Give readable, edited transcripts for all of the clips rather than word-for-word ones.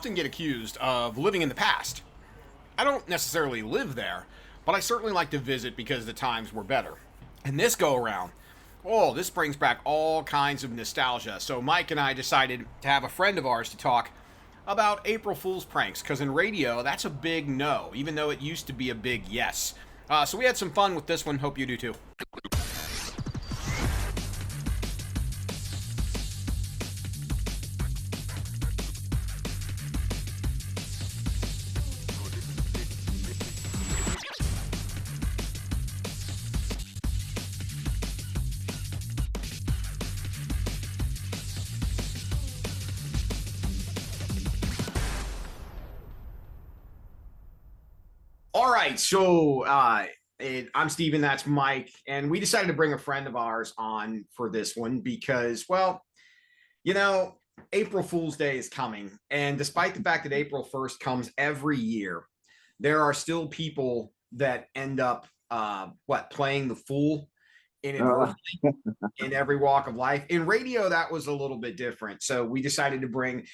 often get accused of living in the past. I don't necessarily live there, but I certainly like to visit because the times were better. And this go around, oh, this brings back all kinds of nostalgia. So Mike and I decided to have a friend of ours to talk about April Fool's pranks, because in radio, that's a big no, even though it used to be a big yes. So we had some fun with this one. Hope you do too. All right, so I'm Steven, that's Mike, and we decided to bring a friend of ours on for this one because, well, you know, April Fool's Day is coming, and despite the fact that April 1st comes every year, there are still people that end up, playing the fool inadvertently in every walk of life. In radio, that was a little bit different, so we decided to bring,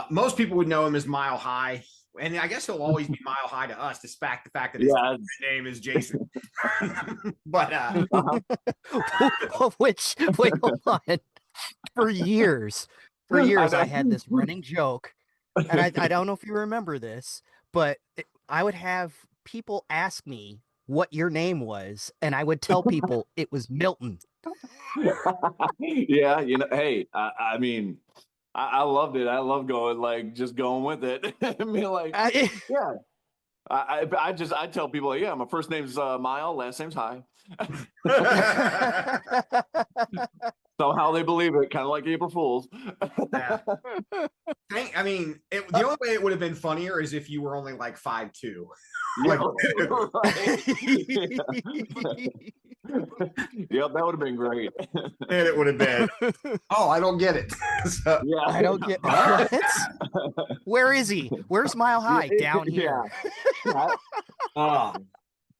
most people would know him as Mile High. And I guess he'll always be Mile High to us, despite the fact that his name is Jason. But wait, hold on. For years, I had this running joke, and I don't know if you remember this, but I would have people ask me what your name was, and I would tell people it was Milton. Yeah, hey, I mean, I loved it. I love just going with it. I mean, yeah. I tell people, yeah, my first name's Mile, last name's High. Somehow they believe it, kind of like April Fools. Yeah. I mean, the only way it would have been funnier is if you were only like 5'2". Yep, that would have been great. And it would have been. Oh, I don't get it. So, yeah, I don't get what? Where is he? Where's Mile High? Down here.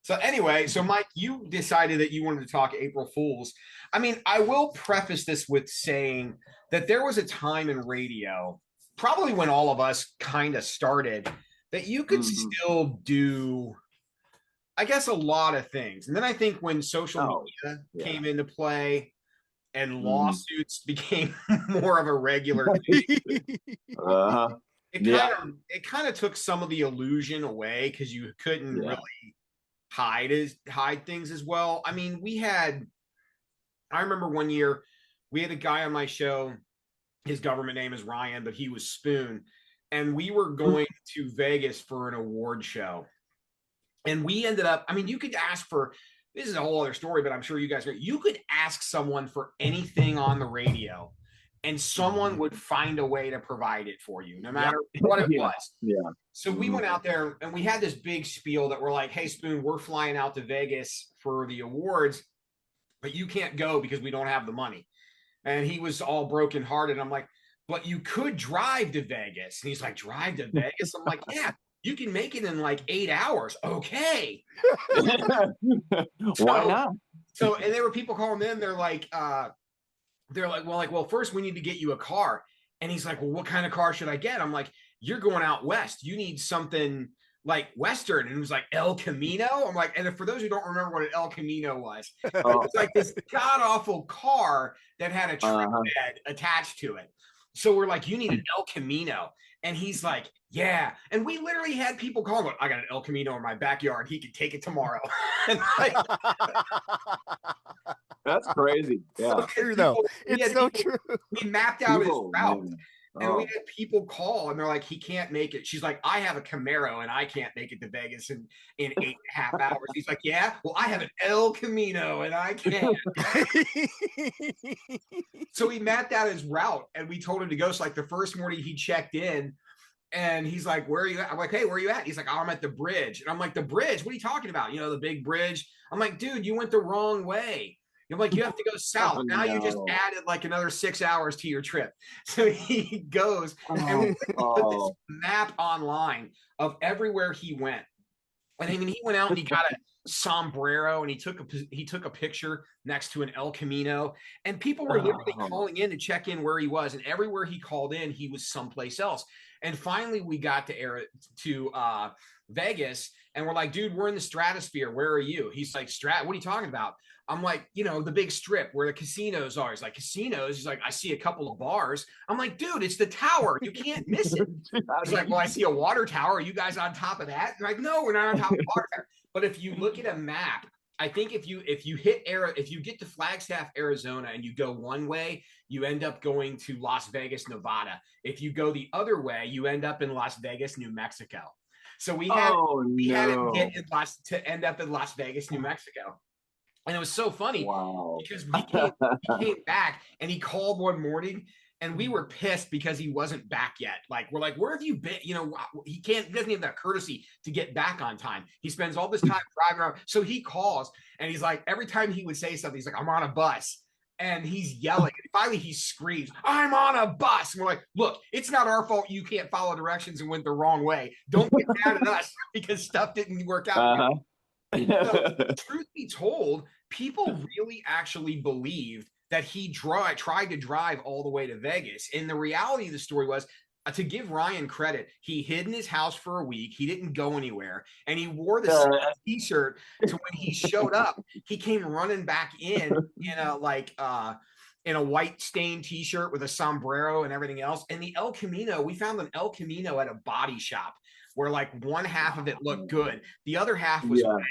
So anyway, so Mike, you decided that you wanted to talk April Fools. I mean, I will preface this with saying that there was a time in radio, probably when all of us kind of started, that you could still do, I guess, a lot of things. And then I think when social media came into play and lawsuits became more of a regular thing, it kind of took some of the illusion away because you couldn't really hide things as well. I mean, I remember one year we had a guy on my show, his government name is Ryan, but he was Spoon, and we were going to Vegas for an award show. And we ended up, I mean, you could ask for, this is a whole other story, but I'm sure you guys know, you could ask someone for anything on the radio and someone would find a way to provide it for you, no matter what it was. Yeah. So we went out there and we had this big spiel that we're like, hey, Spoon, we're flying out to Vegas for the awards, but you can't go because we don't have the money. And he was all brokenhearted. I'm like, but you could drive to Vegas. And he's like, drive to Vegas? I'm like, yeah, you can make it in like 8 hours. Okay. Why not? So, and there were people calling in. They're like, well, first we need to get you a car. And he's like, well, what kind of car should I get? I'm like, you're going out west. You need something like Western. And it was like El Camino. I'm like, and for those who don't remember what an El Camino was, it was like this god awful car that had a trip bed attached to it. So we're like, you need an El Camino. And he's like, yeah. And we literally had people call, I got an El Camino in my backyard. He could take it tomorrow. That's crazy. Yeah. So true, though. It's so true. We mapped out his route. And we had people call and they're like, he can't make it. She's like, I have a Camaro and I can't make it to Vegas in 8.5 hours. He's like, yeah, well, I have an El Camino and I can't. So we mapped out his route and we told him to go. So like the first morning he checked in and he's like, where are you at? I'm like, hey, where are you at? He's like, oh, I'm at the bridge. And I'm like, the bridge? What are you talking about? You know, the big bridge. I'm like, dude, you went the wrong way. I'm like, you have to go south. Now you just added like another 6 hours to your trip. So he goes and we put this map online of everywhere he went. And I mean, he went out and he got a sombrero and he took a picture next to an El Camino. And people were literally calling in to check in where he was. And everywhere he called in, he was someplace else. And finally, we got to Vegas, and we're like, dude, we're in the stratosphere. Where are you? He's like, what are you talking about? I'm like, the big strip where the casinos are. He's like, casinos? He's like, I see a couple of bars. I'm like, dude, it's the tower. You can't miss it. He's like, well, I see a water tower. Are you guys on top of that? I'm like, no, we're not on top of the water tower. But if you look at a map, I think if you get to Flagstaff, Arizona, and you go one way, you end up going to Las Vegas, Nevada. If you go the other way, you end up in Las Vegas, New Mexico. So we had to end up in Las Vegas, New Mexico. And it was so funny because he came back and he called one morning and we were pissed because he wasn't back yet. Like, we're like, where have you been? He doesn't have that courtesy to get back on time. He spends all this time driving around. So he calls and he's like, every time he would say something, he's like, I'm on a bus. And he's yelling. And finally, he screams, I'm on a bus. And we're like, look, it's not our fault you can't follow directions and went the wrong way. Don't get mad at us because stuff didn't work out. So, truth be told, people really actually believed that he tried to drive all the way to Vegas. And the reality of the story was, to give Ryan credit, he hid in his house for a week. He didn't go anywhere. And he wore the same T-shirt to when he showed up. He came running back in a white stained T-shirt with a sombrero and everything else. And the El Camino, we found an El Camino at a body shop where like one half of it looked good. The other half was white.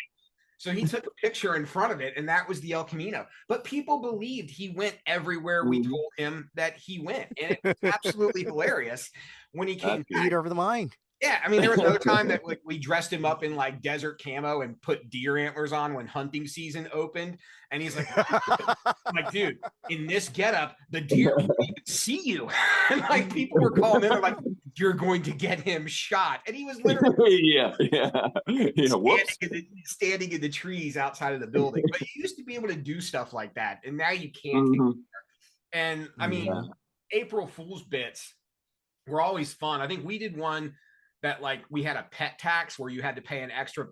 So he took a picture in front of it, and that was the El Camino. But people believed he went everywhere we told him that he went. And it was absolutely hilarious when he came back. Over the mind. Yeah, I mean, there was another time that we dressed him up in like desert camo and put deer antlers on when hunting season opened. And he's like, I'm like, dude, in this getup, the deer won't even see you. And like people were calling in, they're like, you're going to get him shot. And he was literally standing in the trees outside of the building. But you used to be able to do stuff like that, and now you can't. And I mean, April Fool's bits were always fun. I think we did one that like we had a pet tax where you had to pay an extra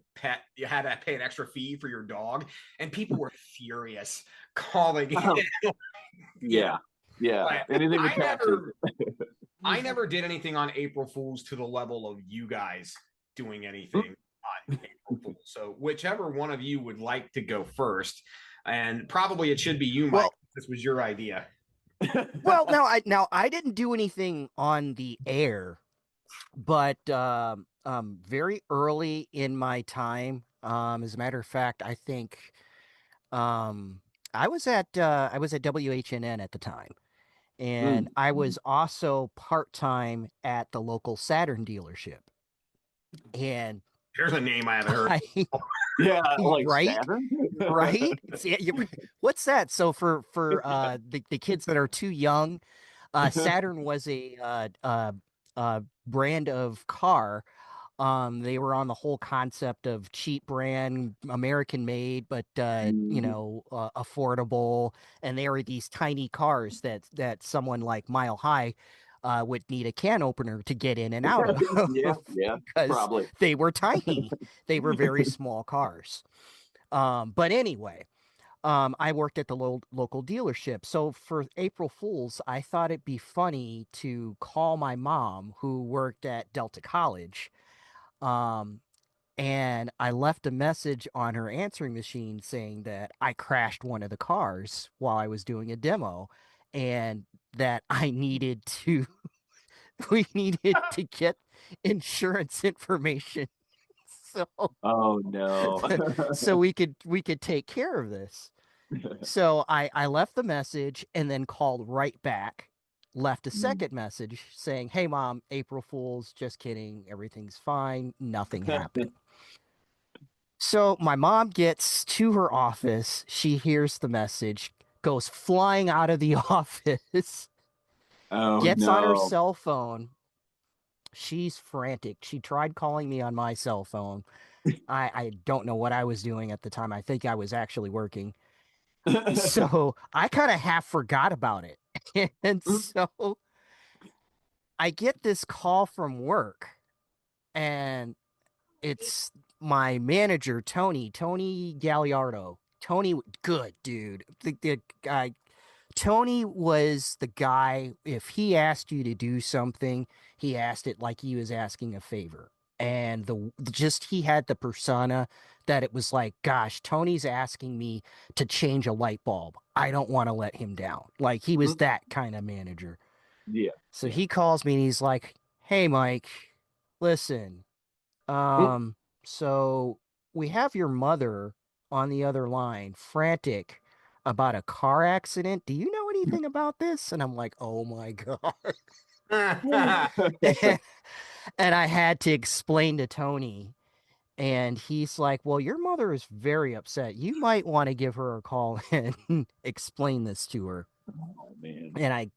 fee for your dog, and people were furious calling it. Anything with taxes. I never did anything on April Fools to the level of you guys doing anything on April Fools. So whichever one of you would like to go first, and probably it should be you, Mike. Well, this was your idea. Well, I didn't do anything on the air. But very early in my time, as a matter of fact, I think I was at WHNN at the time, and I was also part-time at the local Saturn dealership. And there's a name I haven't heard. Right, Saturn? Right. What's that? So for the kids that are too young, Saturn was a brand of car. They were on the whole concept of cheap brand, American made, but affordable. And they were these tiny cars that someone like Mile High would need a can opener to get in and out of. Because probably they were tiny. They were very small cars. But anyway, I worked at the local dealership. So for April Fools, I thought it'd be funny to call my mom, who worked at Delta College. And I left a message on her answering machine saying that I crashed one of the cars while I was doing a demo, and that we needed to get insurance information. So, oh no. So we could take care of this. So I left the message and then called right back, left a second message saying, hey mom, April Fools, just kidding, everything's fine, nothing happened. So my mom gets to her office, she hears the message, goes flying out of the office, gets on her cell phone. She's frantic. She tried calling me on my cell phone. I don't know what I was doing at the time. I think I was actually working. So I kind of half forgot about it. And so I get this call from work, and it's my manager, Tony Galliardo. Tony, good dude. The guy, Tony was the guy, if he asked you to do something, he asked it like he was asking a favor. And he had the persona that it was like, gosh, Tony's asking me to change a light bulb. I don't want to let him down. Like he was that kind of manager. Yeah. So he calls me and he's like, hey, Mike, listen, so we have your mother on the other line, frantic about a car accident. Do you know anything about this? And I'm like, oh my God. And I had to explain to Tony, and he's like, well, your mother is very upset. You might want to give her a call and explain this to her. Oh, man. And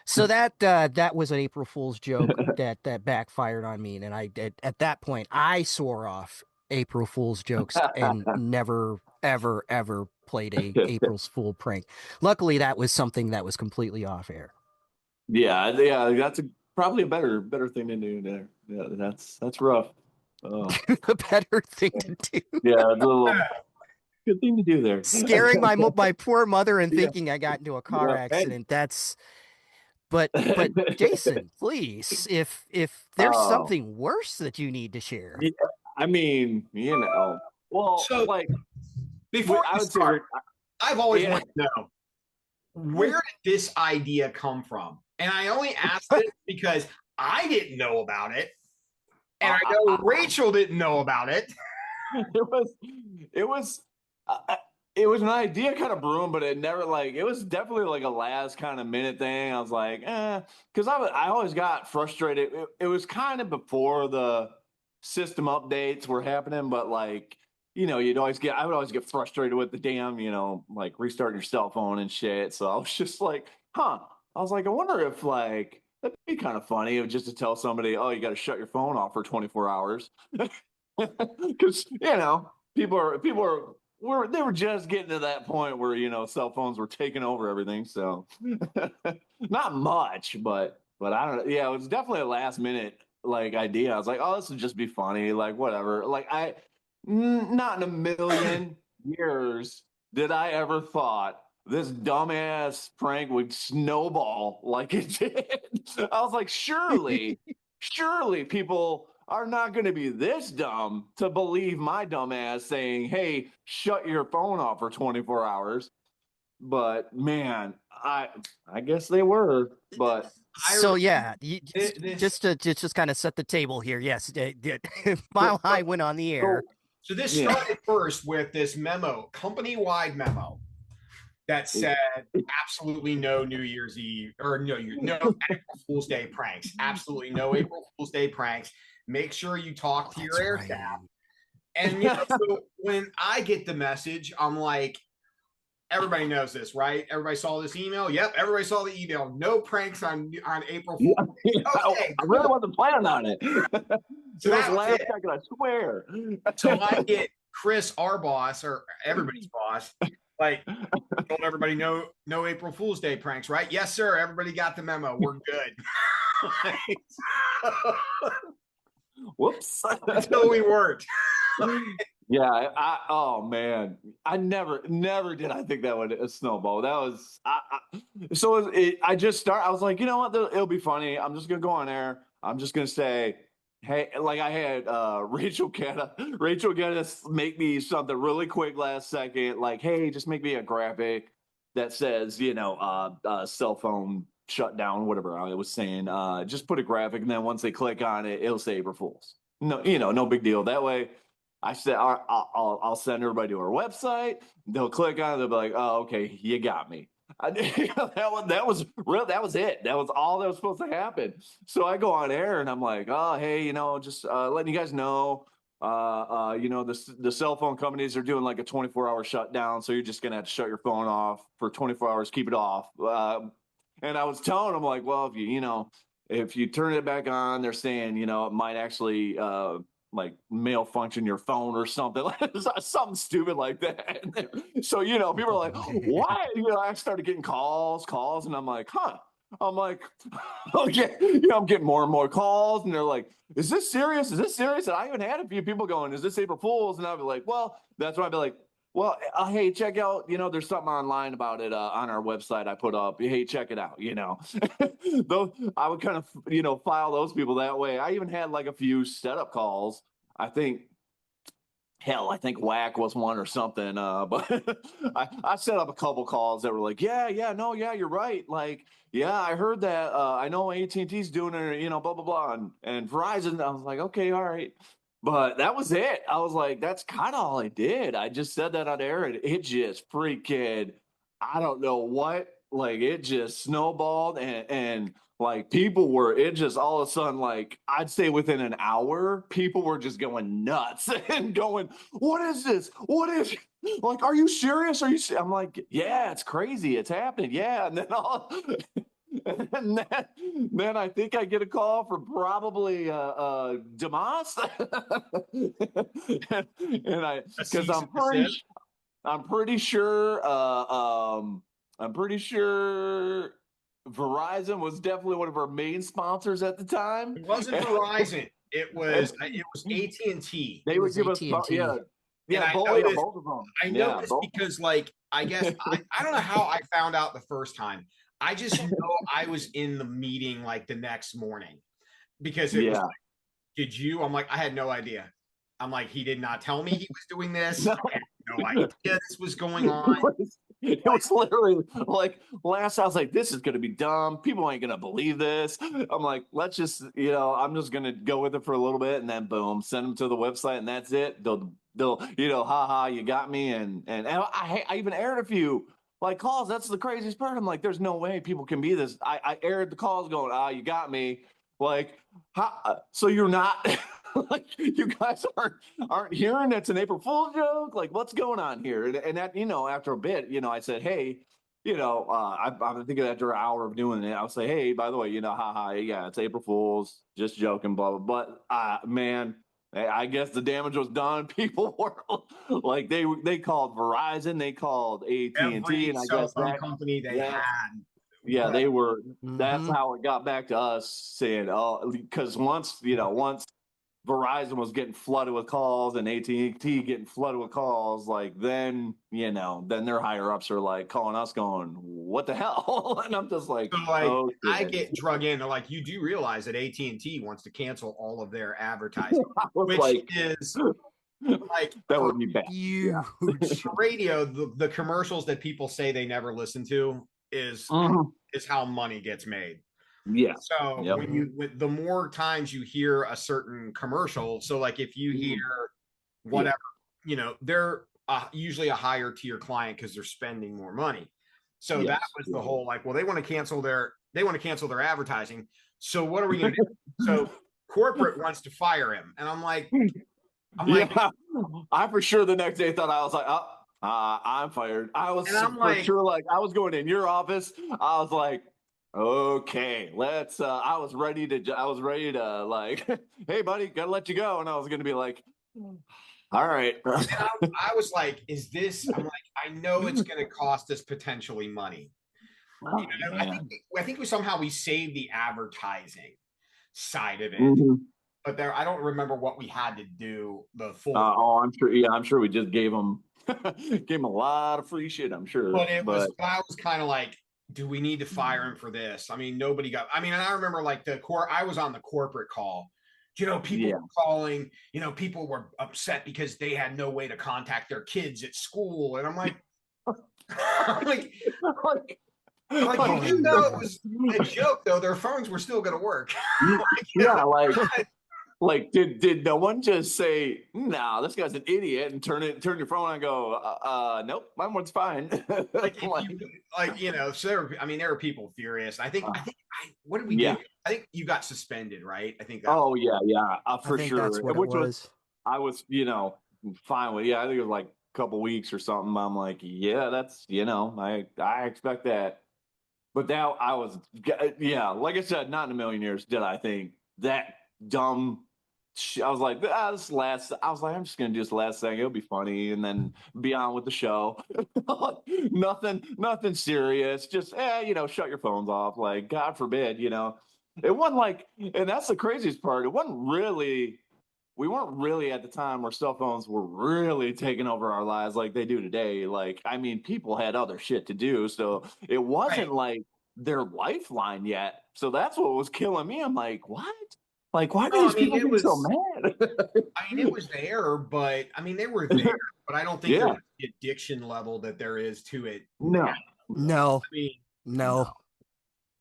so that was an April Fool's joke that backfired on me, and at that point I swore off April Fool's jokes and never ever played a April's Fool prank. Luckily, that was something that was completely off air. Yeah, that's probably a better thing to do there. Yeah, that's rough. A better thing to do. Yeah, it's a little good thing to do there. Scaring my poor mother and thinking I got into a car accident. That's. But Jason, please, if there's something worse that you need to share. Yeah, I mean, well, so like before I would start, I've always wanted to know, where did this idea come from? And I only asked it because I didn't know about it, and I know Rachel didn't know about it. It was an idea kind of brewing, but it never it was definitely like a last kind of minute thing. I was like, because I always got frustrated. It was kind of before the system updates were happening, but I would always get frustrated with the damn, like restarting your cell phone and shit. So I was just like, I was like, I wonder if that'd be kind of funny just to tell somebody, oh, you got to shut your phone off for 24 hours. Because, they were just getting to that point where, cell phones were taking over everything. So not much, but I don't know. Yeah, it was definitely a last minute idea. I was like, oh, this would just be funny. Whatever. Not in a million years did I ever thought this dumbass prank would snowball like it did. I was like, surely people are not going to be this dumb to believe my dumbass saying, hey, shut your phone off for 24 hours. But man, I guess they were. But so yeah, just to kind of set the table here. Yes, Mile High went on the air. So this started first with this memo, company-wide memo, that said absolutely no New Year's Eve or no April Fool's Day pranks. Absolutely no April Fool's Day pranks. Make sure you talk to your air staff. And so when I get the message, I'm like, everybody knows this, right? Everybody saw this email. Yep, everybody saw the email. No pranks on April Fool's. Okay, I really wasn't planning on it. So that was last second, I swear. So I get Chris, our boss, or everybody's boss, told everybody no April Fool's Day pranks, right? Yes, sir. Everybody got the memo. We're good. Whoops. Until we weren't. Yeah. Oh man, I never did. I think that would snowball. That was I just start. I was like, you know what? It'll be funny. I'm just gonna go on air. I'm just gonna say, hey, I had Rachel get us make me something really quick last second. Hey, just make me a graphic that says, cell phone shut down, whatever I was saying. Just put a graphic, and then once they click on it, it'll say April Fools. No, no big deal. That way, I said I'll send everybody to our website. They'll click on it. They'll be like, "Oh, okay, you got me." That was real. That was it. That was all that was supposed to happen. So I go on air and I'm like, "Oh, hey, just letting you guys know, the cell phone companies are doing a 24-hour shutdown. So you're just gonna have to shut your phone off for 24 hours, keep it off." And I was telling them well, if you turn it back on, they're saying, it might actually malfunction your phone or something, something stupid like that. So, people are like, why? I started getting calls, and I'm like, I'm like, okay, I'm getting more and more calls, and they're like, is this serious? And I even had a few people going, is this April Fool's? And I'd be like, well, that's why I'd be like, Well, hey, check out, there's something online about it on our website I put up. Hey, check it out, Though I would kind of, file those people that way. I even had like a few setup calls. I think, hell, I think Whack was one or something. But I set up a couple calls that were like, yeah, no, yeah, you're right. Like, yeah, I heard that. I know AT&T's doing it, blah, blah, blah. And Verizon, I was like, okay, all right. But that was it. I was like, that's kind of all I did. I just said that on air, and it just freaking, I don't know what, like it just snowballed, and like people were, it just all of a sudden, like I'd say within an hour, people were just going nuts and going, what is this? What is, like, are you serious? I'm like, yeah, it's crazy. It's happening. Yeah. And then and then I think I get a call from probably Damas, and because I'm pretty sure Verizon was definitely one of our main sponsors at the time. It wasn't Verizon. It was AT&T. They would give us, yeah, both of them. I know this because, like, I guess I don't know how I found out the first time. I just know I was in the meeting like the next morning because it was like, did you? I'm like, I had no idea. I'm like, he did not tell me he was doing this. I had no idea this was going on. It was literally like last. I was like, this is going to be dumb. People ain't going to believe this. I'm like, let's just, I'm just going to go with it for a little bit, and then boom, send them to the website, and that's it. They'll, haha, you got me, and I even aired a few like calls. That's the craziest part. I'm like, there's no way people can be this. I aired the calls going, you got me. Like, so you're not like, you guys aren't hearing it's an April Fool's joke? Like, what's going on here? And that, after a bit, I said, hey, I'm thinking after an hour of doing it, I'll say, hey, by the way, haha, yeah, it's April Fool's, just joking, blah, blah. But man, I guess the damage was done. People were like, they called Verizon, they called AT&T, and I guess that company they had. Yeah, they were. That's how it got back to us saying, because once Verizon was getting flooded with calls and AT&T getting flooded with calls, like then their higher ups are like calling us, going, "What the hell?" And I'm just like, so like I get drug in. They're like, you do realize that AT&T wants to cancel all of their advertising, which is like that would be bad. Huge. Radio, the commercials that people say they never listen to is how money gets made. Yeah. So the more times you hear a certain commercial, so like if you hear whatever, they're usually a higher tier client because they're spending more money. So that was the whole like, well, they want to cancel their advertising. So what are we going to do? So corporate wants to fire him, and I'm like, I for sure the next day thought, I was like, I'm fired. I was sure like I was going in your office. I was like, okay, let's. I was ready to like, hey, buddy, gotta let you go, and I was going to be like, all right. I was like, is this? I'm like, I know it's going to cost us potentially money. I think we saved the advertising side of it. But I don't remember what we had to do the full. I'm sure. Yeah, I'm sure we just gave them a lot of free shit. I'm sure. But I was kind of like, do we need to fire him for this? I mean, nobody got. I mean, and I remember like I was on the corporate call. People were calling. People were upset because they had no way to contact their kids at school, and I'm like, even though it was a joke, though, their phones were still going to work. Like, did no one just say, "No, this guy's an idiot," and turn your phone on and go, "Nope, my one's fine." So there were people furious. I think what did we do? I think you got suspended, right? I think. For sure. That's what it was. I was, fine with. Yeah, I think it was like a couple weeks or something. I'm like, yeah, that's, I expect that. But now I was, like I said, not in a million years did I think that dumb. I was like, I'm just gonna do this last thing. It'll be funny, and then be on with the show. nothing serious. Just shut your phones off. Like, God forbid, it wasn't like, and that's the craziest part. It wasn't really we weren't really at the time where cell phones were really taking over our lives like they do today. Like, I mean, people had other shit to do, so it wasn't like their lifeline yet. So that's what was killing me. I'm like, what? Like, why do these people get so mad? I mean, it was there, but I mean, they were there, but I don't think there's the addiction level that there is to it. No. I mean, no,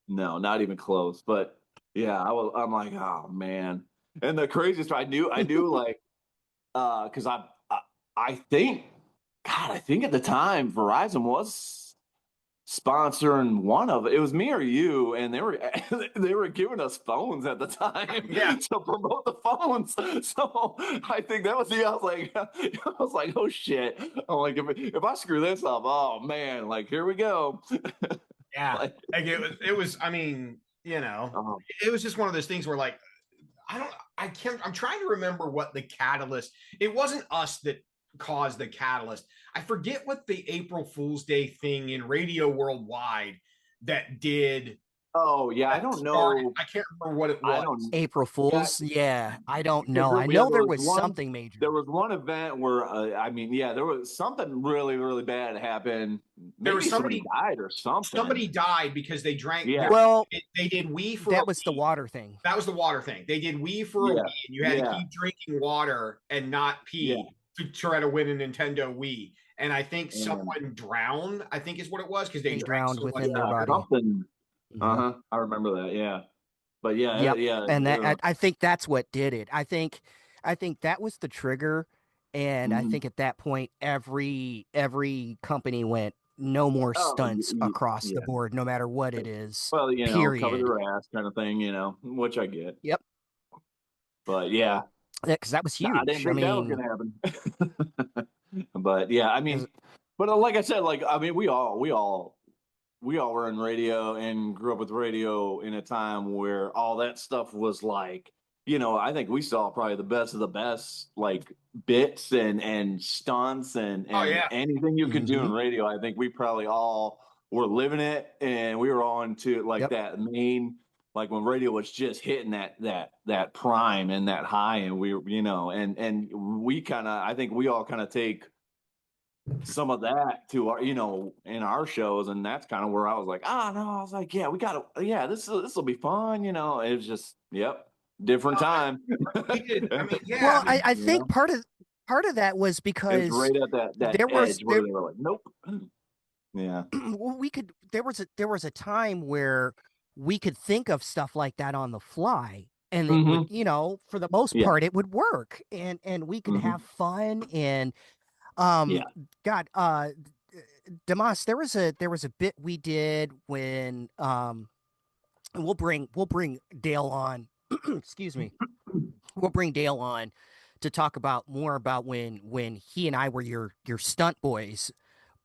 not even close. But yeah, I'm like, oh man. And the craziest, I knew like, because I think, God, I think at the time Verizon was sponsoring one of it was me or you, and they were giving us phones at the time to promote the phones. So I think that was I was like, oh shit. I'm like, if I screw this up, oh man, like here we go. Yeah. like it was, I mean, you know, it was just one of those things where like, I'm trying to remember what the catalyst, it wasn't us that caused the catalyst. I forget what the April Fool's Day thing in radio worldwide that did. Oh yeah, I don't know. I can't remember what it was. April Fool's. Yeah, I don't know. I know there was something major. There was one event where I mean, there was something really, really bad happened. Maybe there was somebody died or something. Somebody died because they drank. Yeah. Well, they did wee for. That was the water thing. That was the water thing. They did wee for a wee, and you had to keep drinking water and not pee to try to win a Nintendo Wii. And I think someone drowned, I think is what it was, because they drowned within their body. Something. I remember that. Yeah. But yeah. And that I think that's what did it. I think that was the trigger. And I think at that point every company went no more stunts across the board, no matter what it is. Well, you know, period. Cover their ass kind of thing, you know, which I get. Yep. But yeah. Because that was huge. I didn't think that was gonna happen. But yeah, I mean, but like I said, like I mean, we all were in radio and grew up with radio in a time where all that stuff was like, you know, I think we saw probably the best of the best, like bits and stunts and anything you could do in radio. I think we probably all were living it, and we were all into like that main. Like when radio was just hitting that prime and that high, and we, you know, and we kind of, I think we all kind of take some of that to our, you know, in our shows, and that's kind of where I was like, no, I was like, we gotta, this will be fun, you know. It was just, different time. We did. I mean, well, I think part of that was because right at that there edge where they were like, nope. Yeah. Well, there was a time where we could think of stuff like that on the fly, and it would, you know, for the most part it would work, and we could have fun. And God, Damas, there was a bit we did when we'll bring Dale on. Excuse me. We'll bring Dale on to talk about more about when he and I were your stunt boys.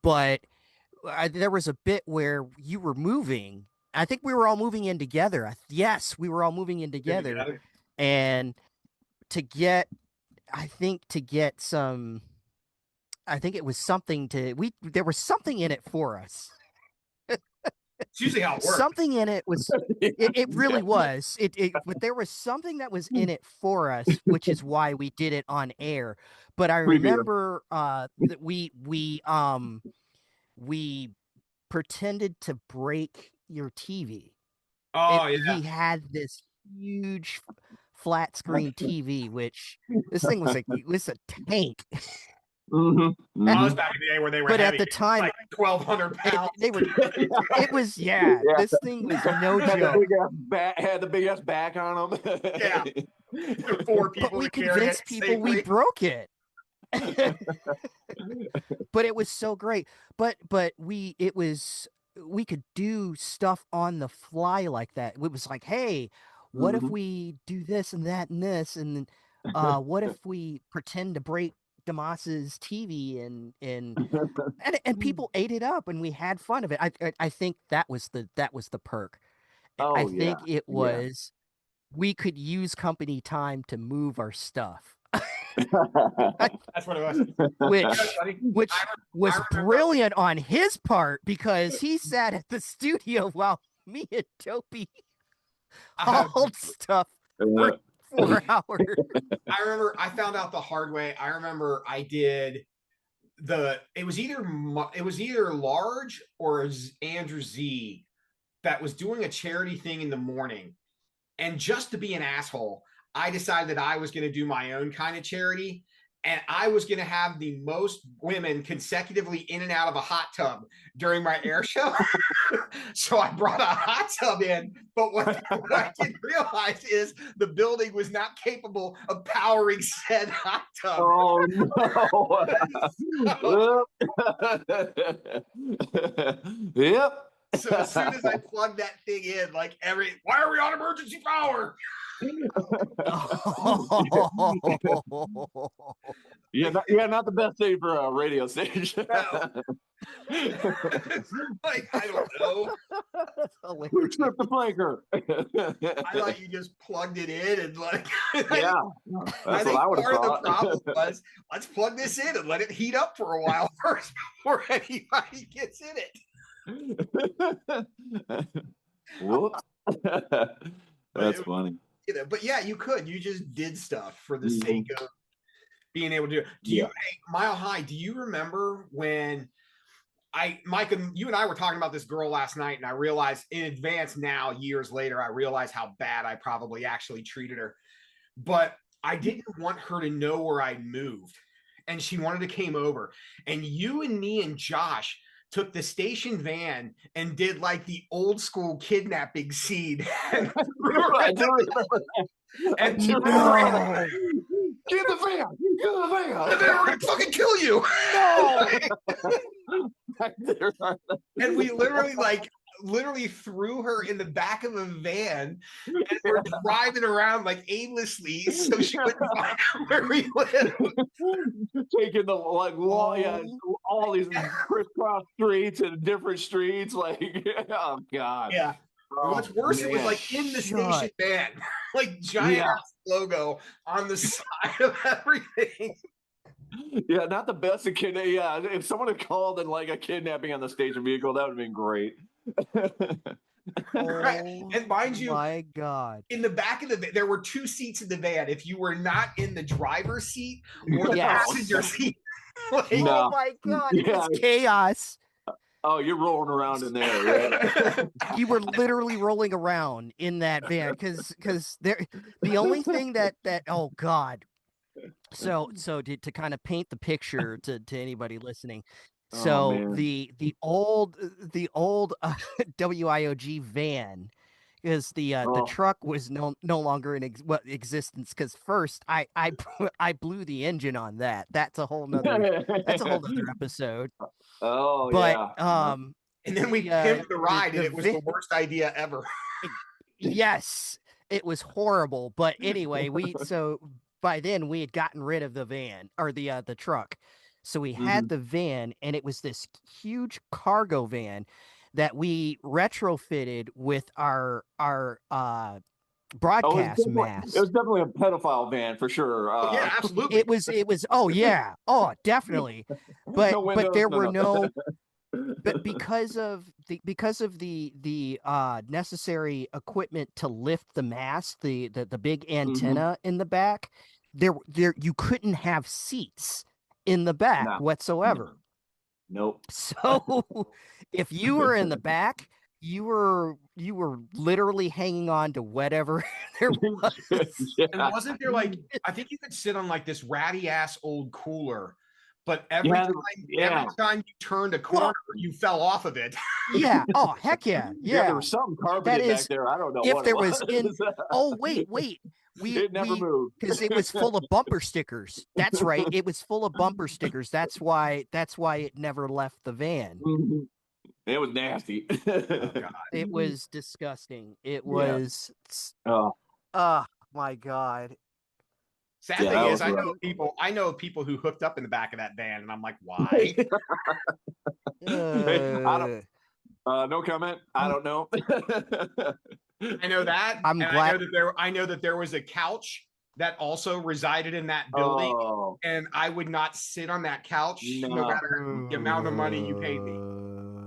But there was a bit where you were moving. I think we were all moving in together. Yes, we were all moving in together. And to get some, I think it was something there was something in it for us. It's usually how it works. Something in it was, it really was. But there was something that was in it for us, which is why we did it on air. But I remember that we pretended to break your TV. He had this huge flat screen TV, which this thing was a tank. That was back in the day where they were, but heavy. At the time, like 1,200 pounds. It was this thing was no joke. Had the big ass back on them. Yeah, 4 people. But we convinced people we broke it. But it was so great. But we could do stuff on the fly like that. It was like, hey, what if we do this and that and this, and what if we pretend to break Damas's TV and people ate it up, and we had fun of it. I think that was the perk. I think it was we could use company time to move our stuff. That's what it was. Which was brilliant on his part, because he sat at the studio while me and Dopey hauled stuff 4 hours. I remember I found out the hard way. I remember I did it was either Large or Andrew Z that was doing a charity thing in the morning. And just to be an asshole, I decided that I was going to do my own kind of charity. And I was going to have the most women consecutively in and out of a hot tub during my air show. So I brought a hot tub in. But what I didn't realize is the building was not capable of powering said hot tub. Oh, no. Yep. So as soon as I plugged that thing in, like why are we on emergency power? Not the best thing for a radio station. No. Like, I don't know. Who tripped the breaker? I thought you just plugged it in and like. Yeah, I think part of the problem was let's plug this in and let it heat up for a while first before anybody gets in it. Whoops. That's funny. But yeah, you just did stuff for the sake of being able to do. Hey, Mile High, do you remember when Mike, you and I were talking about this girl last night, and I realized in advance now, years later, I realized how bad I probably actually treated her. But I didn't want her to know where I moved, and she wanted to came over, and you and me and Josh took the station van and did like the old school kidnapping scene. And I do remember that. And Get the van! Get the van! And then we're gonna fucking kill you. No. And we literally threw her in the back of a van and we're driving around like aimlessly so she wouldn't find out where we live. Taking the all these crisscross streets and different streets, like oh god. Yeah. What's worse, it was like in the station van, like giant logo on the side of everything. Yeah, not the best of kidnapping. Yeah, if someone had called and like a kidnapping on the station vehicle, that would have been great. Right. And mind you, my God, in the back of there were 2 seats in the van. If you were not in the driver's seat or the passenger seat, like, oh my God, it's chaos. Oh, you're rolling around in there. Right? You were literally rolling around in that van because the only thing that oh God. So to kind of paint the picture to anybody listening. So the old WIOG van, because the truck was no longer in existence, because first I blew the engine on that. That's a whole nother episode. Oh, but and then we pimped the ride, and it was the worst idea ever. Yes, it was horrible. But anyway, by then we had gotten rid of the van or the truck. So we had the van, and it was this huge cargo van that we retrofitted with our broadcast mast. It was definitely a pedophile van for sure. Yeah, absolutely. It was. Oh yeah. Oh, definitely. But there were no. But because of the necessary equipment to lift the mast, the big antenna in the back, there you couldn't have seats in the back whatsoever. Nope. So if you were in the back, you were literally hanging on to whatever there was. And wasn't there like, I think you could sit on like this ratty ass old cooler, but every time you turned a corner, you fell off of it. Yeah. Oh, heck yeah. Yeah. There was something carpeted back there. I don't know if what there it was. Oh, wait. It never moved because it was full of bumper stickers. That's right. It was full of bumper stickers. That's why it never left the van. It was nasty. Oh, God. It was disgusting. It was. Oh my God. Sad thing is, I know people who hooked up in the back of that van, and I'm like, why? I don't. No comment. I don't know. I know that. I'm glad. I know that there was a couch that also resided in that building, and I would not sit on that couch no matter the amount of money you paid me.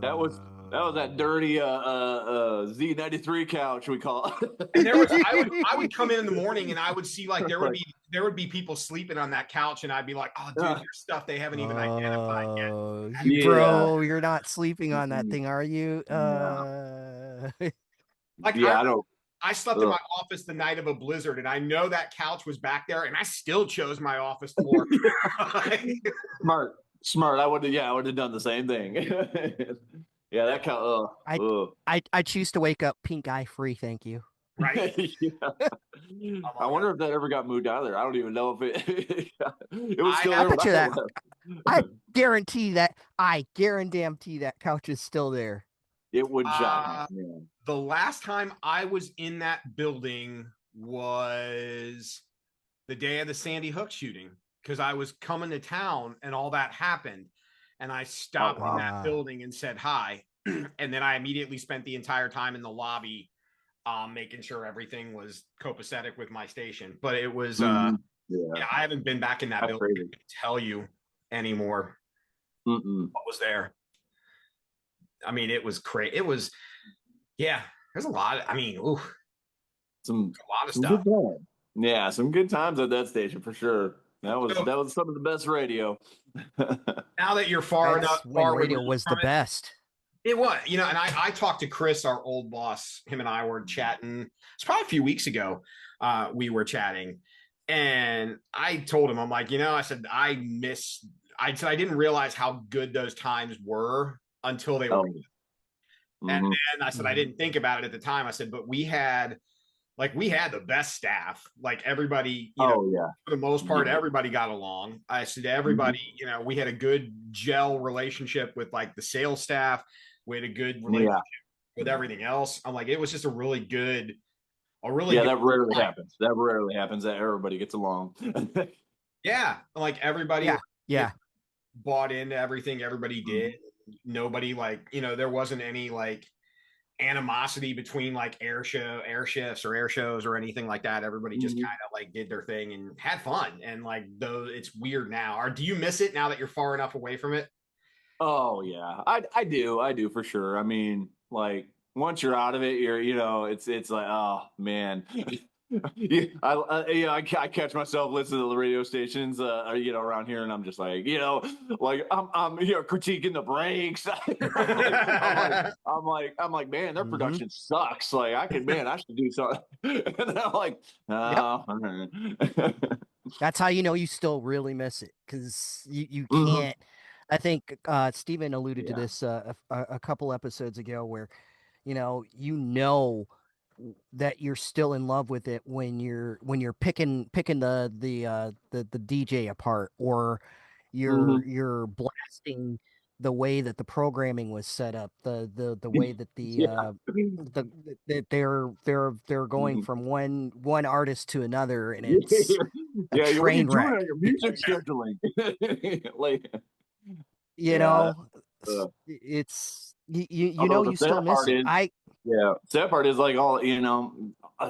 That was That was that dirty Z93 couch we call it. And I would come in the morning and I would see like there would be people sleeping on that couch, and I'd be like, oh dude, there's stuff they haven't even identified yet. Bro, you're not sleeping on that thing, are you? Like I slept in my office the night of a blizzard, and I know that couch was back there, and I still chose my office floor. Smart. I would have done the same thing. Yeah, that couch. I choose to wake up pink eye free. Thank you. Right. I wonder if that ever got moved out of there. I don't even know if it was still there. I bet you that. I guarantee that couch is still there. It would shock me. The last time I was in that building was the day of the Sandy Hook shooting, because I was coming to town and all that happened, and I stopped in that building and said hi, and then I immediately spent the entire time in the lobby making sure everything was copacetic with my station. But it was I haven't been back in that building to tell you anymore what was there. I mean, it was crazy. It was, there's a lot. A lot of stuff. Yeah, some good times at that station for sure. That was some of the best radio. Now that you're far enough, radio was the best. It was, and I talked to Chris, our old boss. Him and I were chatting. It's probably a few weeks ago. We were chatting, and I told him, I'm like, I said I didn't realize how good those times were until they were. And then I said, I didn't think about it at the time. I said, but we had the best staff. Like everybody, for the most part, everybody got along. I said, everybody, we had a good gel relationship with like the sales staff. We had a good relationship with everything else. I'm like, it was just a really good. That rarely happens. That rarely happens that everybody gets along. Like everybody. Bought into everything everybody did. Nobody there wasn't any like animosity between like air shifts or air shows or anything like that. Everybody just kind of like did their thing and had fun. And like, though it's weird now. Or do you miss it now that you're far enough away from it? Oh yeah, I do for sure. I mean, like once you're out of it, you're it's like, oh man. I catch myself listening to the radio stations, around here, and I'm just like, I'm critiquing the breaks. I'm like, man, their production sucks. Like, I should do something. And then I'm like, That's how you still really miss it, because you can't. I think Steven alluded to this a couple episodes ago, where that you're still in love with it when you're picking the DJ apart, or you're blasting the way that the programming was set up, the way that they're going from one artist to another, and it's a train wreck. Your music scheduling, it's you still miss it. Sad part is like all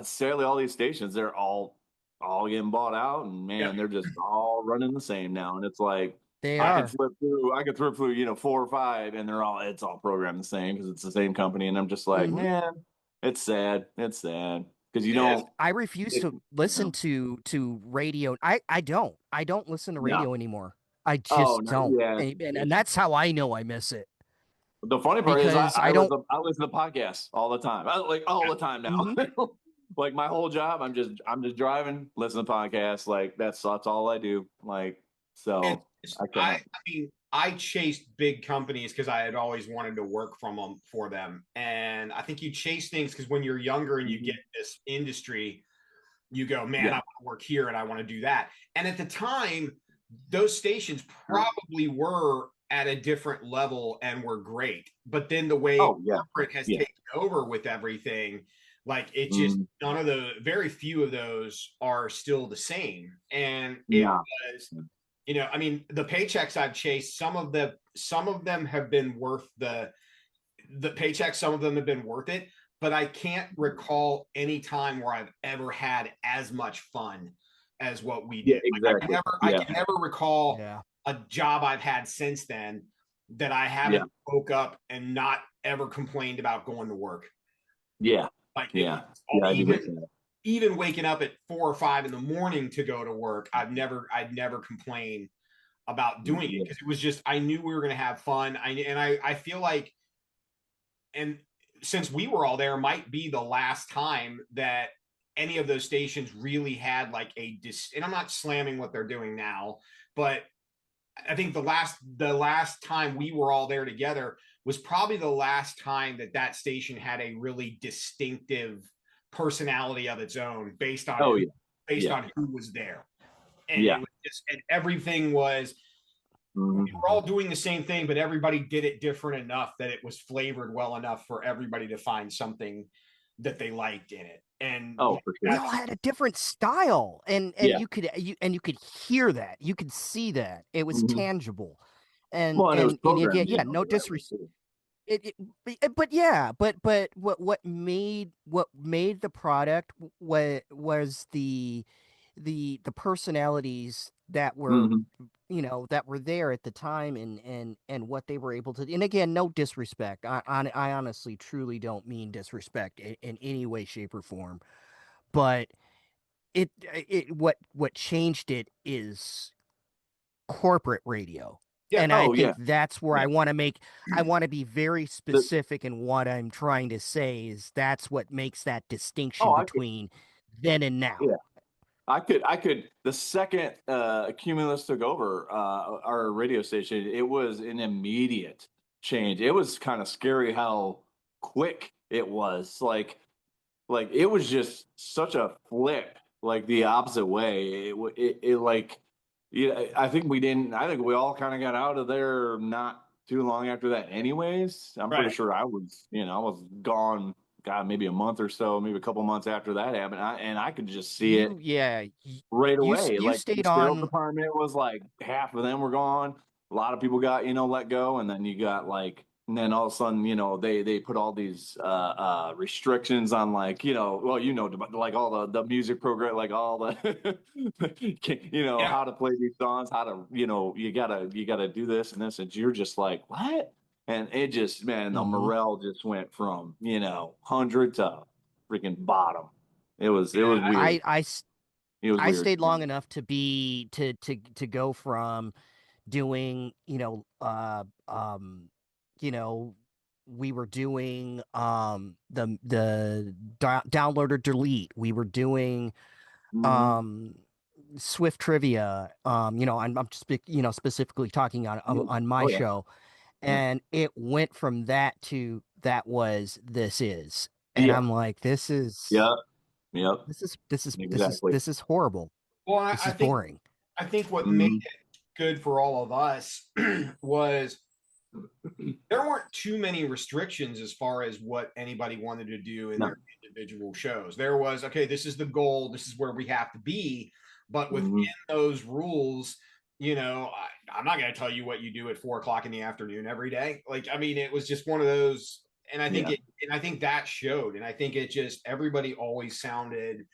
sadly all these stations, they're all getting bought out, and man, they're just all running the same now, and it's like I could flip through 4 or 5, and it's all programmed the same because it's the same company, and I'm just like, man, it's sad because I refuse to listen to radio. I don't listen to radio anymore. I just don't, and that's how I know I miss it. The funny part is I listen to podcasts all the time. All the time now. Like my whole job, I'm just driving, listening to podcasts. Like that's all I do. Like, so I chased big companies because I had always wanted to work for them. And I think you chase things because when you're younger and you get this industry, you go, man, I want to work here and I want to do that. And at the time, those stations probably were at a different level and were great, but then the way corporate has taken over with everything, like it just very few of those are still the same. And it was, the paychecks I've chased, some of them have been worth the paychecks, some of them have been worth it, but I can't recall any time where I've ever had as much fun as what we did. Exactly. I can never recall a job I've had since then that I haven't woke up and not ever complained about going to work. Yeah. Like Yeah. Even waking up at 4 or 5 in the morning to go to work, I'd never complained about doing it because it was just, I knew we were going to have fun. I feel like, and since we were all there, might be the last time that any of those stations really had like and I'm not slamming what they're doing now, but I think the last time we were all there together was probably the last time that station had a really distinctive personality of its own based on on who was there. And it was just, and everything was, we were all doing the same thing, but everybody did it different enough that it was flavored well enough for everybody to find something that they liked in it. And we all had a different style, and you could hear that, you could see that it was tangible, and again, no disrespect. But what made the product was the personalities that were that were there at the time, and what they were able to. And again, no disrespect. I honestly truly don't mean disrespect in any way, shape, or form. But what changed it is corporate radio. Yeah. And I think that's where I want to be very specific in what I'm trying to say is that's what makes that distinction between then and now. Yeah. I could, the second Cumulus took over our radio station, it was an immediate change. It was kind of scary how quick it was. Like it was just such a flip, like the opposite way. It like, I think we all kind of got out of there not too long after that anyways. I'm pretty sure I was gone, God, maybe a month or so, maybe a couple months after that happened. I could just see it right away. You like stayed the sales on department was like half of them were gone. A lot of people got, let go. And then you got and then all of a sudden, they put all these restrictions on like, like all the music program, like all the, how to play these songs, how to, you gotta do this and this. And you're just like, what? And it just, man, the morale just went from, 100 to freaking bottom. It was weird. I stayed long enough to go from doing, we were doing the download or delete. We were doing Swift trivia. I'm specifically talking on my show. And it went from that to this is. And I'm like, this is this is horrible. Well, this is boring. I think what made it good for all of us was there weren't too many restrictions as far as what anybody wanted to do in their individual shows. There was, okay, this is the goal, this is where we have to be, but within those rules, I'm not going to tell you what you do at 4 o'clock in the afternoon every day. Like, I mean, it was just one of those, and I think I think that showed, and I think it just, everybody always sounded,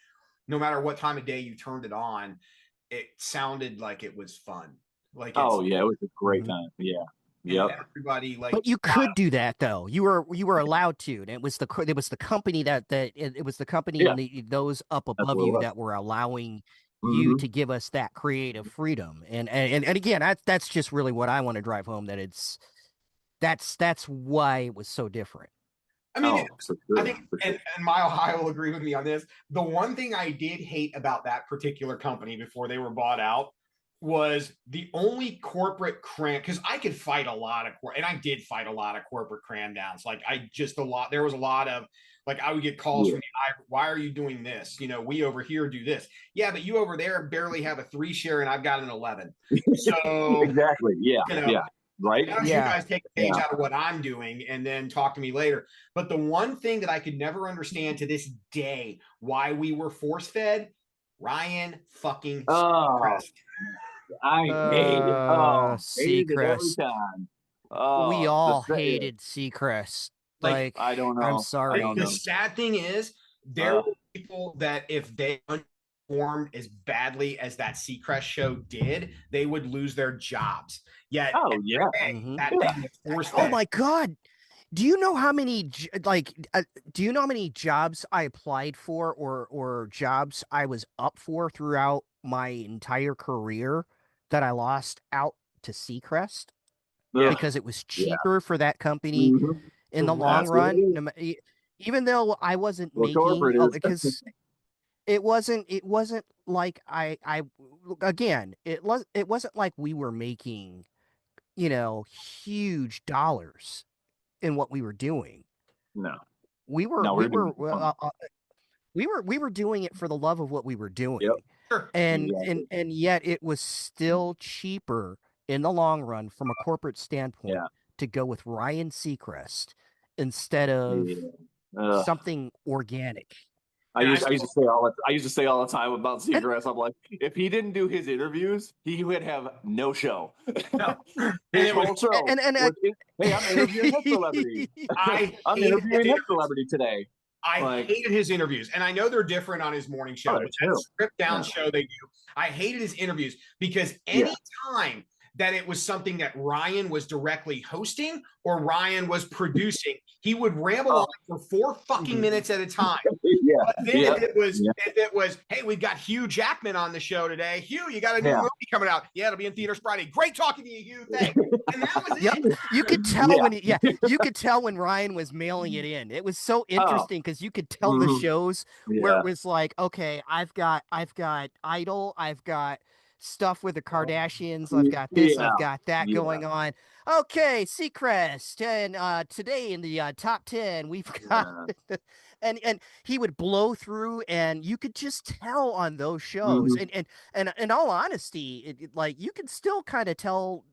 no matter what time of day you turned it on, it sounded like it was fun. Like, it was a great time. Yeah. Yep. Everybody but you could do that though. You were allowed to, and it was the company that it was the company and those up above you that were allowing you to give us that creative freedom. And again, that's just really what I want to drive home. That that's why it was so different. I mean, I think, and Mile High will agree with me on this. The one thing I did hate about that particular company before they were bought out was the only corporate because I could fight a lot of, and I did fight a lot of corporate cram downs. Like there was a lot of, like, I would get calls from why are you doing this? We over here do this. Yeah, but you over there barely have a 3 share and I've got an 11. So exactly. Yeah. Right. You guys take a page out of what I'm doing and then talk to me later. But the one thing that I could never understand to this day, why we were force fed, Ryan fucking Seacrest. I hated Seacrest every time. We all hated Seacrest. Like, I don't know. I'm sorry. The sad thing is, there were people that if they performed as badly as that Seacrest show did, they would lose their jobs. Yet, Oh my God! Do you know how many do you know how many jobs I applied for or jobs I was up for throughout my entire career that I lost out to Seacrest Yeah. because it was Yeah. cheaper for that company Mm-hmm. in the long That's what it run, is. even though I wasn't What making corporate is. because it wasn't like I again, it wasn't like we were making, huge dollars in what we were doing. No, We were no, we we're doing were it for fun. we were doing it for the love of what we were Yep. doing. Sure. And and Exactly. and yet it was still cheaper in the long run from a corporate standpoint Yeah. to go with Ryan Seacrest instead of Yeah. Ugh. something organic. And I I used to still say I used to say all the time about And Seacrest. I'm like, if he didn't do his interviews, he would have no show. no. And His it was whole show and was, hey, I'm interviewing this celebrity. I I'm hated his interviewing this interviews. celebrity today. I Like, hated his interviews, and I know they're different on his morning oh, show, but that too. stripped down Yeah. show they do. I hated his interviews because Yeah. anytime that it was something that Ryan was directly hosting or Ryan was producing, he would ramble on Oh. for 4 fucking minutes at a time. Yeah. But then Yeah. if it was, hey, we've got Hugh Jackman on the show today. Hugh, you got a new Yeah. movie coming out. Yeah, it'll be in theaters Friday. Great talking to you, Hugh. Thanks. And that was Yep. it. You could tell Yeah. when you could tell when Ryan was mailing it in. It was so Oh. interesting because you could tell the Mhm. shows where Yeah. it was like, okay, I've got Idol, I've got stuff with the Kardashians, I've got this, Yeah. I've got that Yeah. going on. Okay, Seacrest, and today in the top 10, we've got Yeah. and he would blow through and you could just tell on those shows. Mhm. And in all honesty, like you can still kind of tell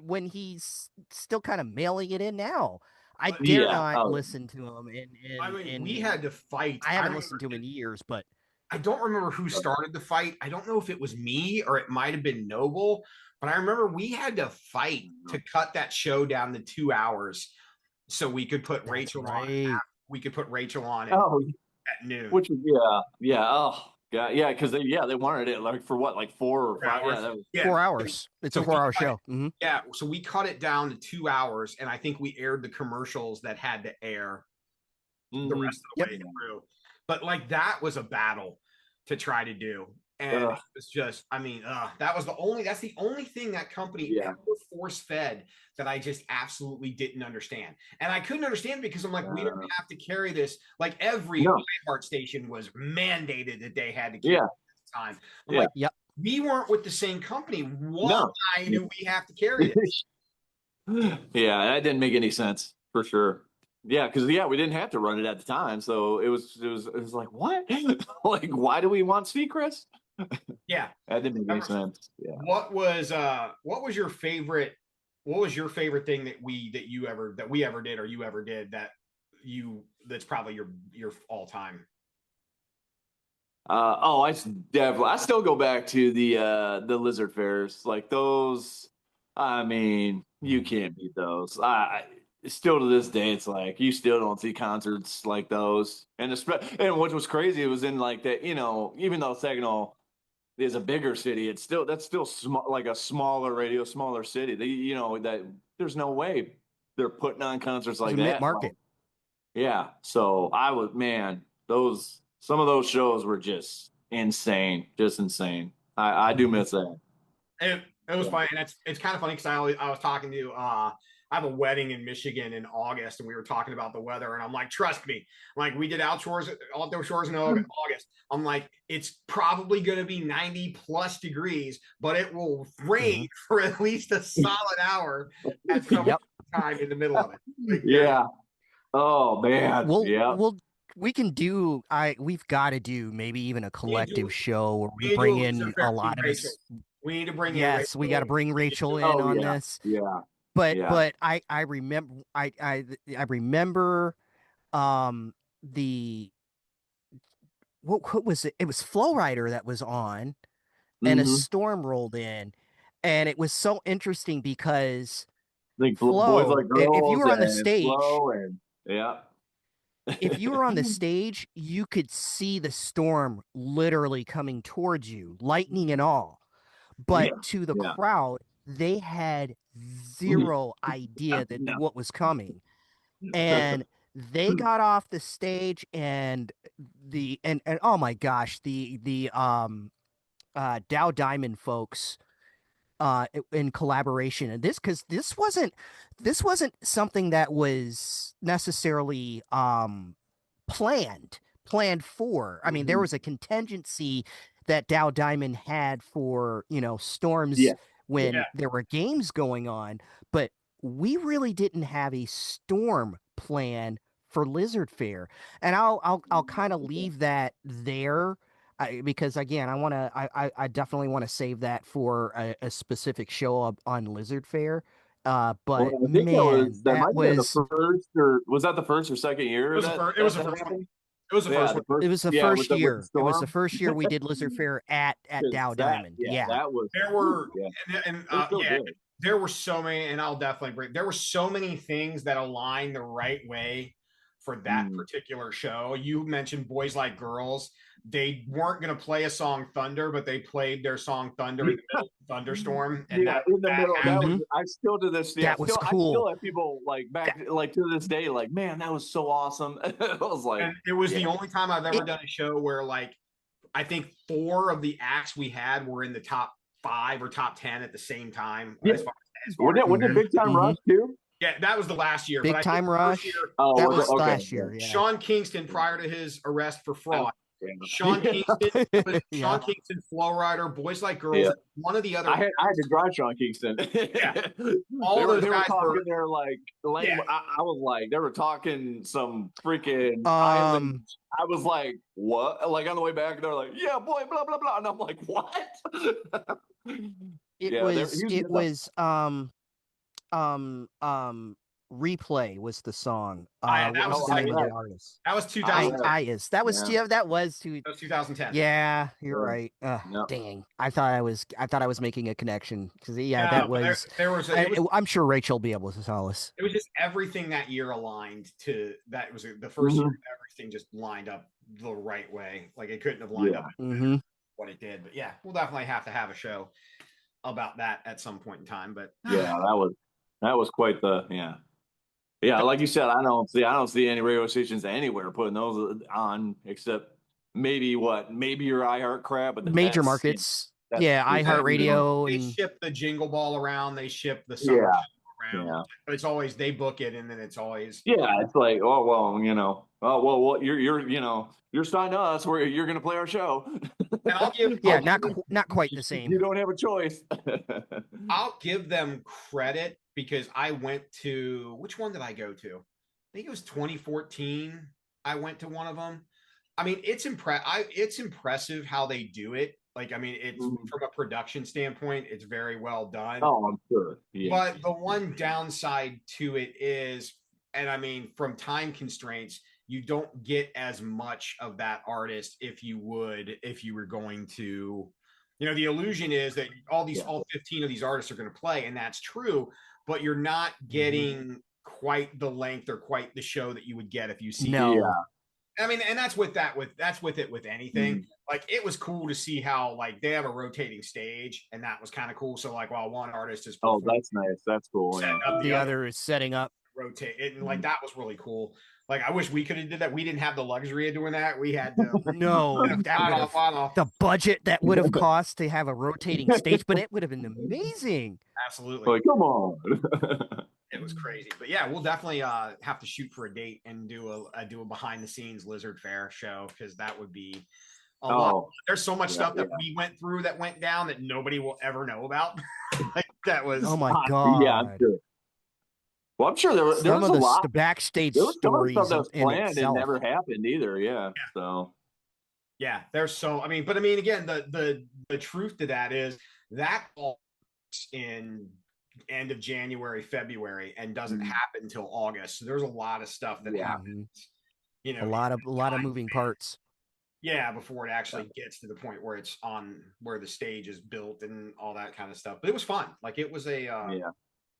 when he's still kind of mailing it in now. I But dare Yeah. not Oh. listen to him I mean, we in had to fight. I I haven't remember listened to him in years, but I don't remember who started the fight. I don't know if it was me or it might have been Noble, but I remember we had to fight to cut that show down to 2 hours so we could put that's Rachel on. right. We could put Rachel on Oh. at noon. Which is yeah. Oh. God. Yeah. Because they wanted it like for what, like 4 or 5. Yeah. That was, Yeah. 4 hours. It's So a we 4 hour cut it. show. Mm-hmm. Yeah. So we cut it down to 2 hours, and I think we aired the commercials that had to air the rest of the way through. But like that was a battle to try to do. And it was just, I mean, that's the only thing that company ever force fed that I just absolutely didn't understand. And I couldn't understand because I'm like, we don't have to carry this. Like every iHeart station was mandated that they had to carry it at the time. I'm like, Yep. we weren't with the same company. Why do we have to carry this? Yeah, that didn't make any sense for sure. Yeah, because we didn't have to run it at the time, so it was like what? Like, why do we want Seacrest? Yeah, that didn't make any sense. Yeah. What was your favorite? What was your favorite thing that we ever did or you ever did that's probably your all time? I still go back to the Lizard Fairs, like those. I mean, you can't beat those. Still to this day, it's like you still don't see concerts like those. And what was crazy, it was in like that. Even though Saginaw is a bigger city, that's still small, like a smaller city. That there's no way they're putting on concerts like that. Mid-market. Yeah. So some of those shows were just insane. I do miss that. It was funny. And it's kind of funny because I was talking to I have a wedding in Michigan in August, and we were talking about the weather. And I'm like, trust me, like we did outdoor shores in August. I'm like, it's probably going to be 90 plus degrees, but it will rain for at least a solid hour at some time in the middle of it. Like, yeah. Oh man. We can do. We've got to do maybe even a collective show where we bring in a lot of us. We need to bring. Yes, we got to bring Rachel in on this. Yeah. But I remember I remember the what was it? It was Flow Rider that was on, and a storm rolled in, and it was so interesting because like Flow, Boys Like Girls, if you were on the stage, Flow and if you were on the stage, you could see the storm literally coming towards you, lightning and all. But to the crowd, they had zero idea that what was coming. and they got off the stage, and oh my gosh, the Dow Diamond folks in collaboration, and because this wasn't something that was necessarily planned for. I mean, there was a contingency that Dow Diamond had for, storms Yeah. when there were games going on, but we really didn't have a storm plan for Lizard Fair. And I'll kind of leave that there. Because again, I definitely want to save that for a specific show on Lizard Fair. But I think man, that that might have been the was first, or was that the first or second year It was that it was the that first one. happened? It was the Yeah, first one. it was the yeah, first with the year. It was the storm. first year we did Lizard Fair at 'Cause Dow Diamond. Yeah. that was There were yeah, and it was so good. there were so many, and I'll definitely bring. There were so many things that aligned the right way for that particular show. You mentioned Boys Like Girls. They weren't going to play a song Thunder, but they played their song Thunder in the middle of the thunderstorm. And Yeah, in the middle. That was, I still to this day. That was I cool. still have people like back, like to this day, like, man, that was so awesome. It was like, and it was the only time I've ever done a show where, like, I think 4 of the acts we had were in the top 5 or top 10 at the same time. Yeah. As far was it Big Time Rush too? Yeah, that was the last year. Big Time Rush. Year, that was last year. Yeah. Sean Kingston, prior to his arrest for fraud. Sean Kingston, Kingston, Flow Rider, Boys Like Girls. One of the other. I had to drive Sean Kingston. All those they were guys talking there like I was like, they were talking some freaking island. I was like, what? Like on the way back, they're like, yeah, boy, blah blah blah, and I'm like, what? It was Replay was the song. What was the name of the artist? That was 2010. That was 2010. Yeah, you're right. Dang, I thought I was making a connection because that was. I'm sure Rachel will be able to tell us. It was just everything that year aligned to that. Was the first year everything just lined up the right way. Like it couldn't have lined up what it did. But yeah, we'll definitely have to have a show about that at some point in time. But yeah, that was quite the Yeah, like you said, I don't see any radio stations anywhere putting those on except maybe your iHeart crap, but major markets. iHeartRadio. They ship the Jingle Ball around. They ship the summer around. Yeah. But it's always they book it, and then it's always it's like you're signed to us where you're going to play our show. And I'll give not quite the same. You don't have a choice. I'll give them credit because I went to which one did I go to? I think it was 2014. I went to one of them. I mean, it's impressive how they do it. Like, I mean, it's from a production standpoint, it's very well done. Oh, I'm sure. Yeah. But the one downside to it is, and I mean, from time constraints, you don't get as much of that artist if you were going to, the illusion is that all 15 of these artists are going to play, and that's true, but you're not getting quite the length or quite the show that you would get if you see. No. Yeah. I mean, and that's with anything. Like, it was cool to see how, like, they have a rotating stage, and that was kind of cool. So, like, while one artist is that's nice. That's cool. Yeah. The other is setting up. Rotate it, and like that was really cool. Like, I wish we could have did that. We didn't have the luxury of doing that. We had to the budget that would have cost to have a rotating stage, but it would have been amazing. Absolutely. Like, come on. It was crazy. But yeah, we'll definitely have to shoot for a date and do a behind the scenes Lizard Fair show, because that would be a lot. There's so much stuff that we went through that went down that nobody will ever know about. Like, that was my God. Yeah, I'm sure. Well, I'm sure there was a lot of backstage stories stuff that was planned and never happened either. Yeah. So. Yeah, there's so. I mean, again, the truth to that is that all in end of January, February, and doesn't happen until August. So there's a lot of stuff that happens. A lot of moving parts. Yeah, before it actually gets to the point where it's on where the stage is built and all that kind of stuff. But it was fun. Like, it was a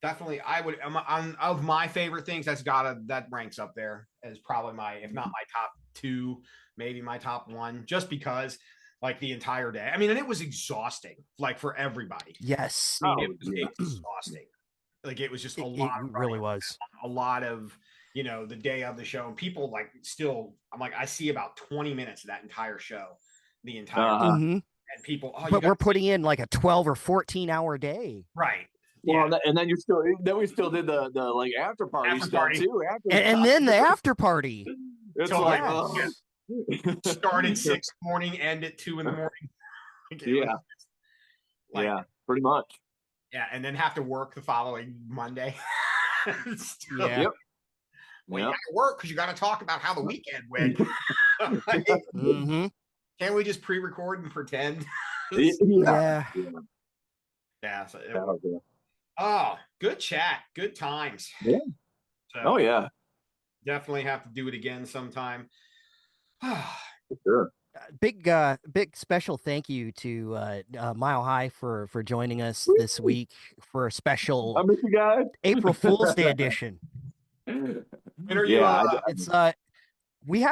definitely, I would of my favorite things. That ranks up there as probably if not my top 2, maybe my top 1, just because, like, the entire day. I mean, and it was exhausting, like, for everybody. Yes, it was exhausting. Like, it was just a lot. It really was a lot of, the day of the show, and people like still, I'm like, I see about 20 minutes of that entire show, the entire and people, but we're putting in like a 12 or 14-hour day. Right. Well, and then we still did the like after party stuff too. And then the after party. It's so like start at 6 in the morning, end at 2 in the morning. Yeah, pretty much. Yeah, and then have to work the following Monday. Yeah. Yep. Well, you got to work because you got to talk about how the weekend went. Can't we just pre-record and pretend? Yeah. Oh, good chat. Good times. Yeah. So, definitely have to do it again sometime. Sure. Big special thank you to Mile High for joining us this week for a special I miss you guys. April Fool's Day edition. When are you? It's we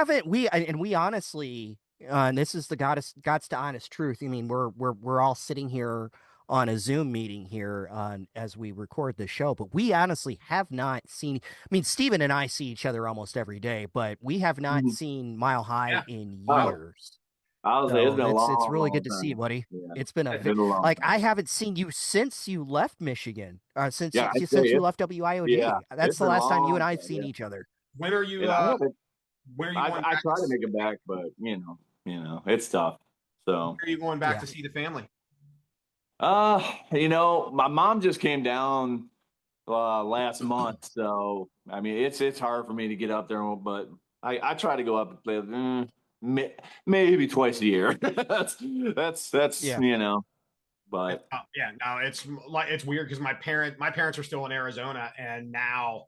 honestly, and this is the God's to honest truth. I mean, we're all sitting here on a Zoom meeting here as we record the show, but we honestly have not seen. I mean, Steven and I see each other almost every day, but we have not seen Mile High in years. It's been a long, it's really long good to time. see you, buddy. Yeah. It's been a long like time. I haven't seen you since you left Michigan. Since you left WIOD. Yeah, that's the last time you and I've seen each other. When are you? Where are you? I try to make it back, but it's tough. So where are you going back to see the family? My mom just came down last month, so I mean it's hard for me to get up there, but I try to go up and play maybe twice a year. that's but it's weird because my parents are still in Arizona, and now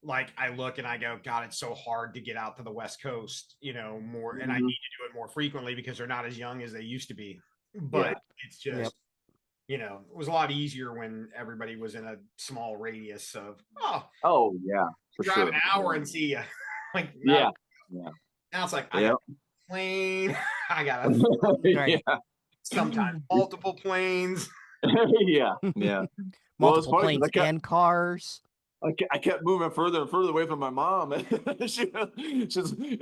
like I look and I go, God, it's so hard to get out to the West Coast, more, and I need to do it more frequently because they're not as young as they used to be. But it's just it was a lot easier when everybody was in a small radius of drive an hour and see you. Like now it's like I got a plane, I got sometimes multiple planes. Multiple planes and cars. I kept moving further and further away from my mom. It'd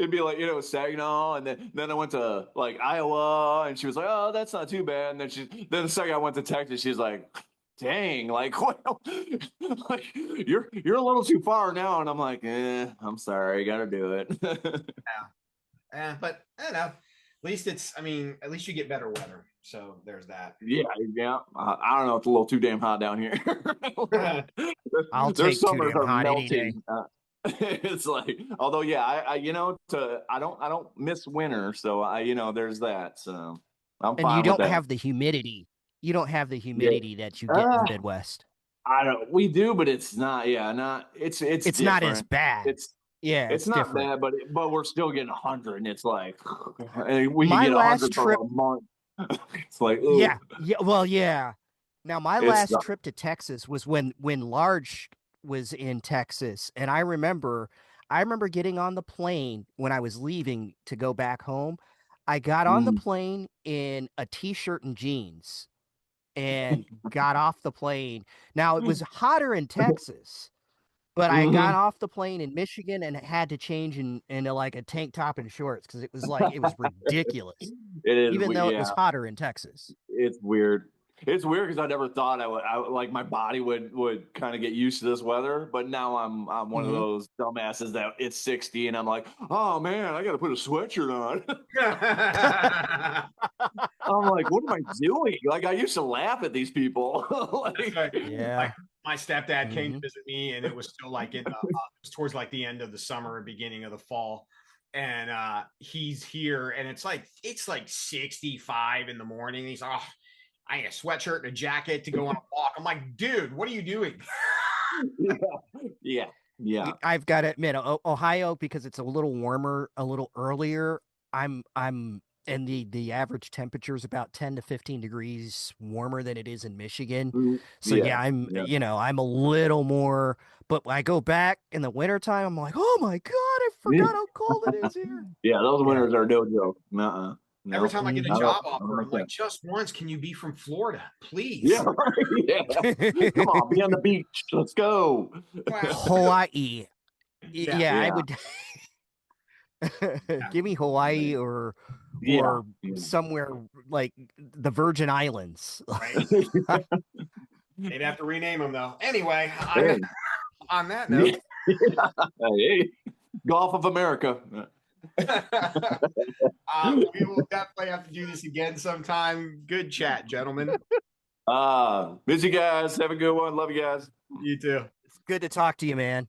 be like, Saginaw. And then I went to like Iowa, and she was like, oh, that's not too bad. And then the second I went to Texas, she's like, dang, like, what? Like you're a little too far now. And I'm like, I'm sorry, I got to do it. But I don't know. At least you get better weather. So there's that. Yeah. I don't know. It's a little too damn hot down here. I'll take too damn hot any day. It's like, although, I don't miss winter. So there's that. So I'm fine. And you don't have the humidity. You don't have the humidity that you get in the Midwest. We do, but it's not. It's not as bad. It's not different. bad, but we're still getting 100, and it's like we can get 100 for a month. It's like Now my last trip to Texas was when Large was in Texas, and I remember getting on the plane when I was leaving to go back home. I got on the plane in a t-shirt and jeans, and got off the plane. Now it was hotter in Texas. But I got off the plane in Michigan and had to change into like a tank top and shorts because it was ridiculous. It is, even though it was hotter in Texas. It's weird. It's weird because I never thought I like my body would kind of get used to this weather. But now I'm one of those dumbasses that it's 60 and I'm like, oh man, I got to put a sweatshirt on. I'm like, what am I doing? Like I used to laugh at these people. Like my stepdad came to visit me, and it was still like it was towards like the end of the summer and beginning of the fall. And he's here, and it's like 65 in the morning. He's like, I need a sweatshirt and a jacket to go on a walk. I'm like, dude, what are you doing? Yeah. I've got to admit, Ohio, because it's a little warmer, a little earlier. I'm and the average temperature is about 10 to 15 degrees warmer than it is in Michigan. So I'm a little more, but when I go back in the wintertime, I'm like, oh my God, I forgot how cold it is here. Yeah, those winters are no joke. No. Every time I get a job offer, I'm like, just once, can you be from Florida, please? Yeah, right. Yeah. Come on, be on the beach. Let's go. Hawaii. Yeah, I would. Give me Hawaii or somewhere like the Virgin Islands. Right. They'd have to rename them though. Anyway, on that note, hey, Gulf of America. we will definitely have to do this again sometime. Good chat, gentlemen. Miss you guys. Have a good one. Love you guys. You too. It's good to talk to you, man.